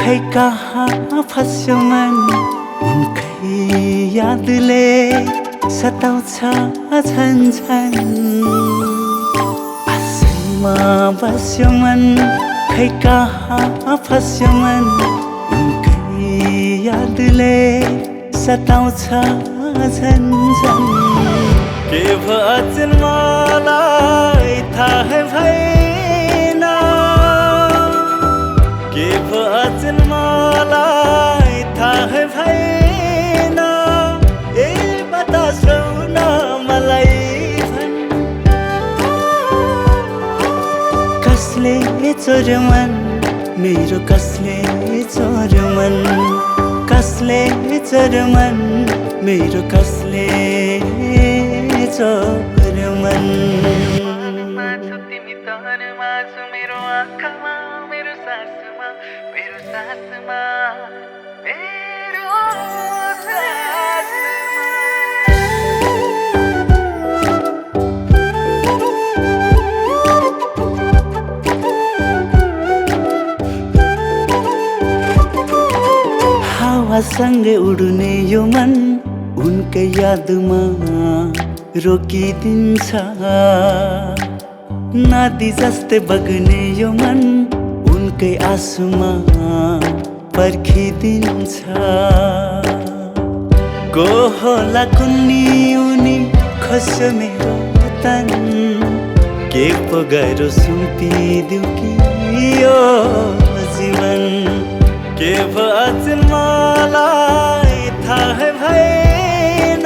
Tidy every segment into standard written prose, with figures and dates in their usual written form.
खै कहाँ फस्यो मन उनकै यादले सताउँछ झन् झन्। आसैमा बस्यो मन खै कहाँ फस्यो मन उनकै यादले सताउँछ झन् झन्। के भएछन् मलाई थाहै भएन, के भएछन् मलाई थाहै भएन। ए बतासौ न मलाई भन्, कसले चोर्यो मन मेरो, कसले चोर्यो मन, कसले चोर्यो मन मेरो, कसले चोर्यो मन। तिमी तनमा छौ मेरो आँखामा, मेरो सासमा, मेरो सासमा, मेरो हावासँगै उड्ने यो मन उनकै यादमा रोकिदिन्छ। नदी जस्तै बग्ने यो मन उनकै आँसुमा पर्खिदिन्छ। को होला कुन्नी उनी खोज्यो मेरो तन, के पो गरो सुम्पिदिउ कि यो जीवन। के भएछन् मलाई थाहै भएन,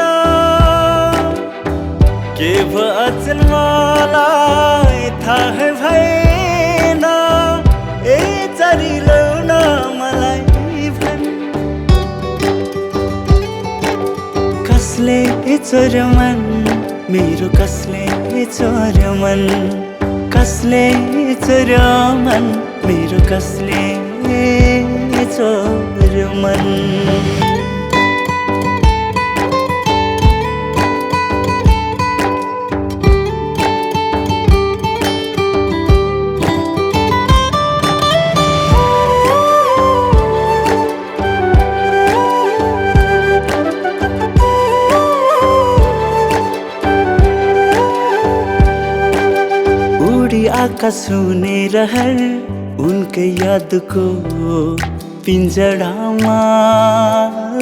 के भएछन् मलाई थाहै भएन। ए चरिलौ न मलाई भन्, कसले चोर्यो मन मेरो, कसले चोर्यो मन, कसले चोर्यो मन मेरो, कसले चोर्यो मन। आकाश हुने रहर उनकै यादको पिञ्जडामा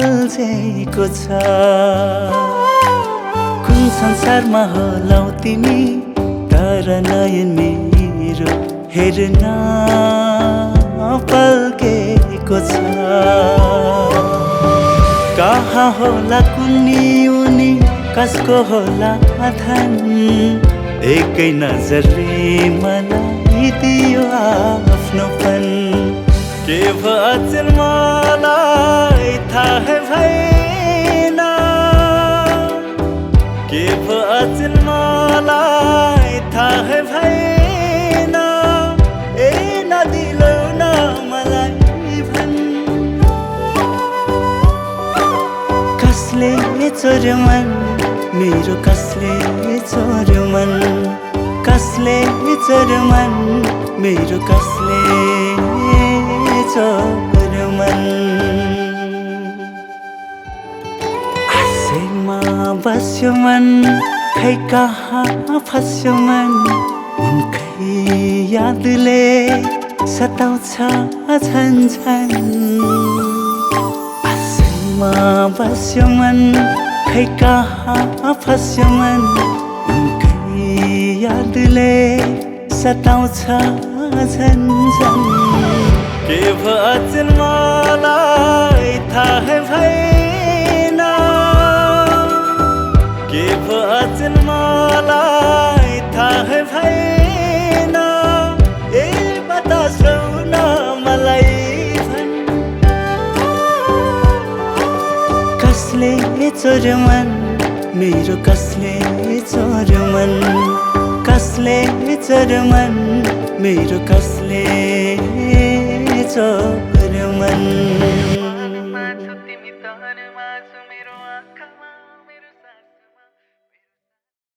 अल्झेको छ। कुन संसारमा होलौ तिमी, तर नयन मेरो हेर्न पल्केको छ। कहाँ होला कुन्नी उनी, कसको होला धन, एकै नजरले मलाई दियो आफ्नोपन। के भएछन् मलाई थाहै भएन, के भएछन् मलाई थाहै भएन। ए नदिलौ न मलाई भन्, कसले चोर्यो मन मेरो, कसले चोर्यो मन, कसले चोर्यो मन मेरो, कसले चोर्यो मन। आसैमा बस्यो मन खै कहाँ फस्यो मन उनकै यादले सताउँछ झन् झन्। आसैमा बस्यो मन खै कहाँ फस्यो मन उनकै यादले सताउँछ झन् झन्। के भएछन् मलाई थाहै भएन, के भएछन् मलाई थाहै भएन। ए बतासौ न मलाई भन्, कसले चोर्यो मन मेरो, कसले चोर्यो मन, कसले चोर्यो मन मेरो, कसले चोर्यो मन।